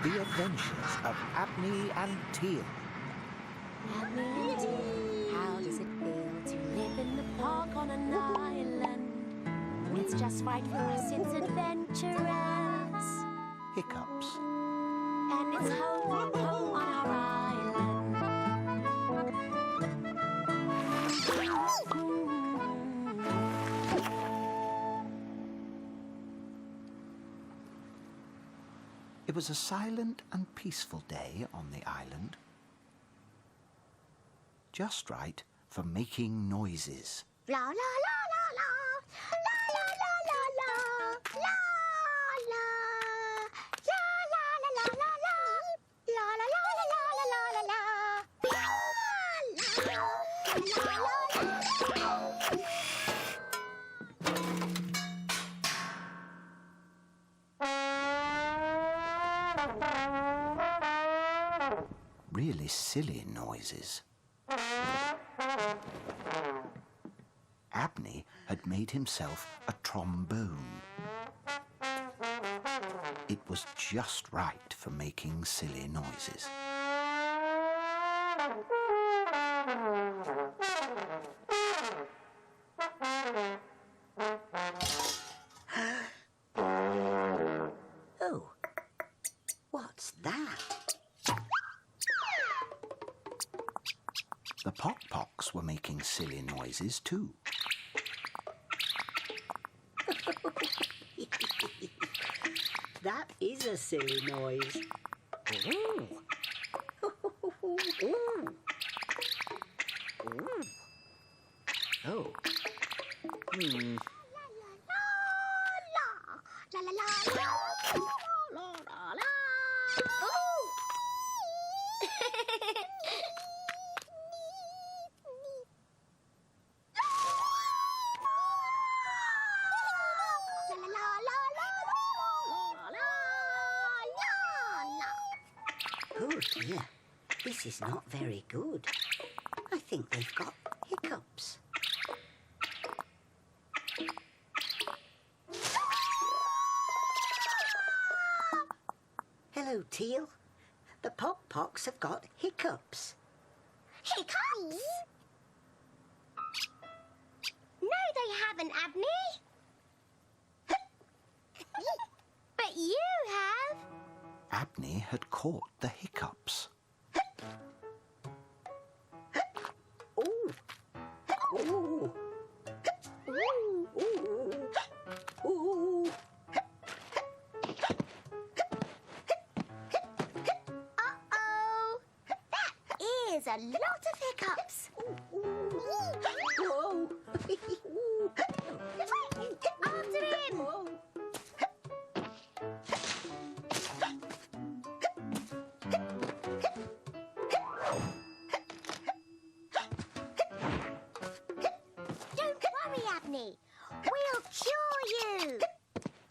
The Adventures of Abney and Teal. Abney and Teal, how does it feel to live in the park on an island? It's just right for us, it's adventurous. Hiccups. And it's home, home on our island. It was a silent and peaceful day on the island. Just right for making noises. La la la la la, la la la la la, la la, la la la la la, la la la la la la la la, la la la la. Really silly noises. Abney had made himself a trombone. It was just right for making silly noises. Oh, what's that? The Pock-Pocks were making silly noises too. That is a silly noise. Ooh. Ooh. Ooh. Oh. Hmm. La la la la la la la. Oh! La la la la la la la. Oh dear, this is not very good. I think they've got hiccups. Hello, Teal. The Pock-Pocks have got hiccups. Hiccups? No, they haven't, Abney. But you have. Abney had caught the hiccups. Ooh. Ooh. Ooh. Ooh. Ooh. Uh-oh. That is a lot of hiccups. Whoa. After him. Whoa. Don't worry, Abney. We'll cure you.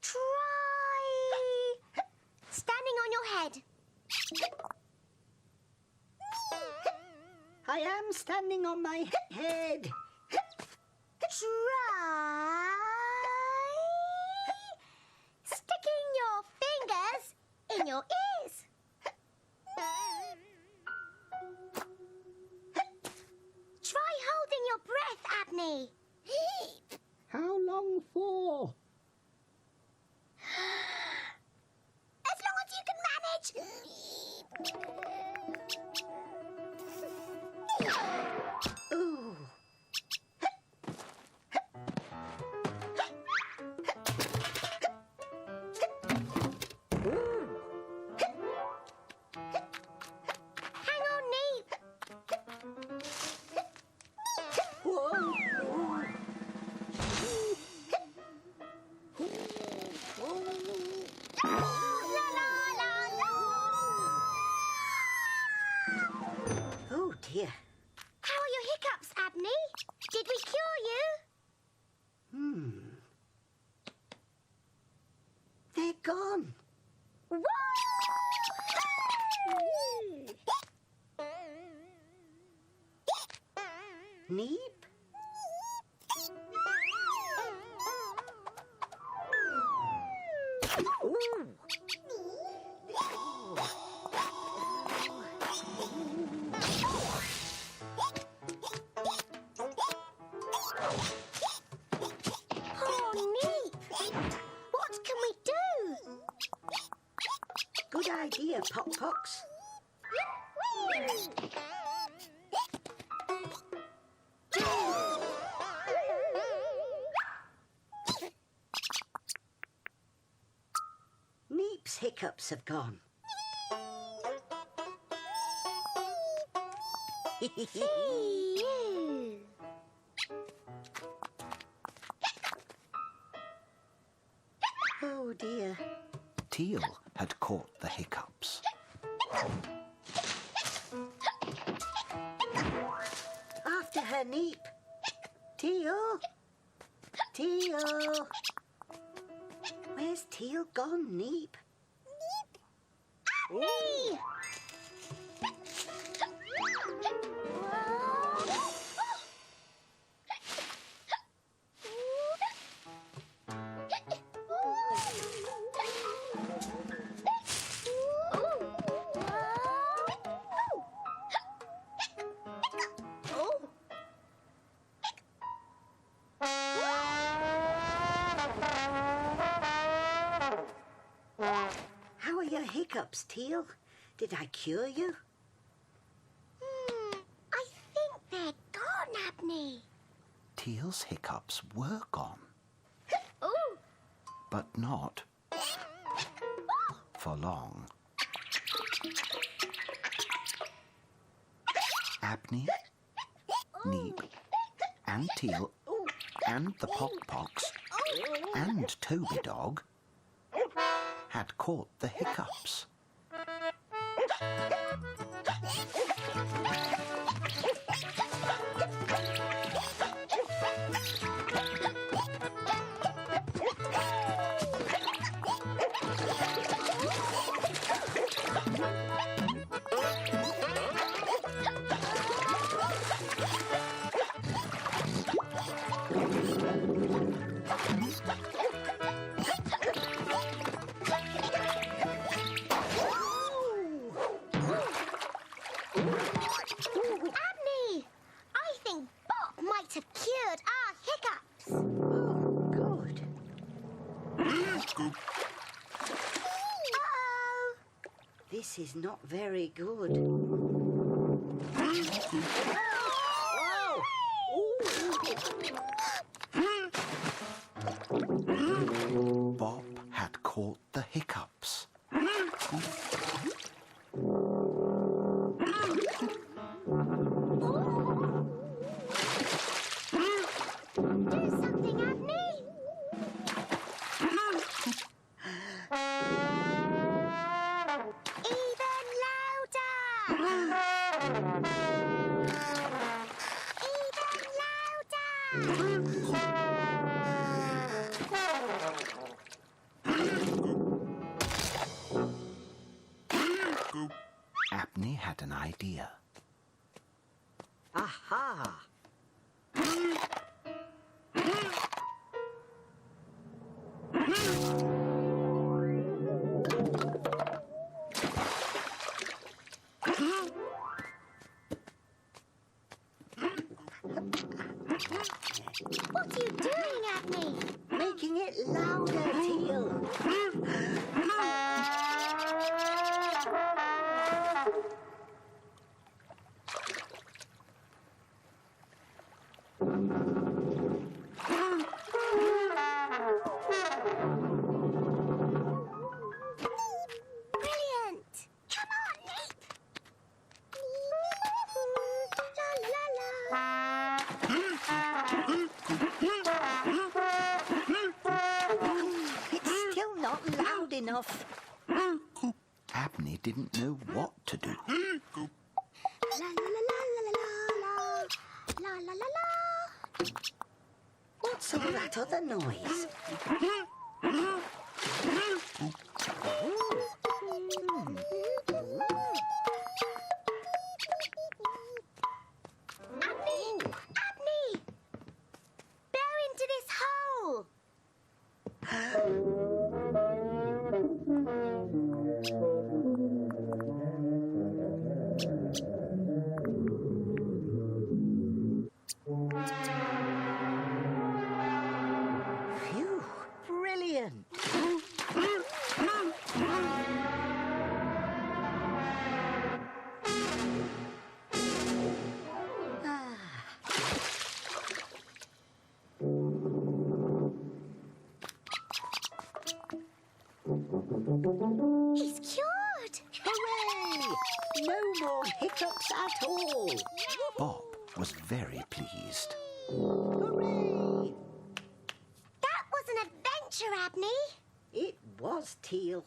Try standing on your head. I am standing on my head. Try sticking your fingers in your ears. Try holding your breath, Abney. How long for? As long as you can manage. Ooh. Hang on, Neep. Whoa. La la la la. Oh dear. How are your hiccups, Abney? Did we cure you? They're gone. Neep? Ooh. Good idea, Pox. Neep's hiccups have gone. Oh dear. Teal had caught the hiccups. After her, Neep. Teal. Teal. Where's Teal gone, Neep? Abney! How are your hiccups, Teal? Did I cure you? I think they're gone, Abney. Teal's hiccups were gone, Oh, but not for long. Abney, Neep, and Teal, and the Pox, and Toby Dog had caught the hiccups. Abney! I think Bop might have cured our hiccups. Oh, good. Uh-oh. This is not very good. Bob had caught the hiccups. Do something, Abney. Even louder. Even louder. Abney had an idea. Aha! What are you doing, Abney? Making it louder, Teal. Brilliant! Come on, Neep! La It's still not loud enough. Abney didn't know what to do. la la la la la la la la la la. What's all that other noise? Abney! Abney! Bow into this hole! Phew, brilliant. He's cured. Hooray! No more hiccups at all. Bob was very pleased. Hooray! That was an adventure, Abney. It was, Teal.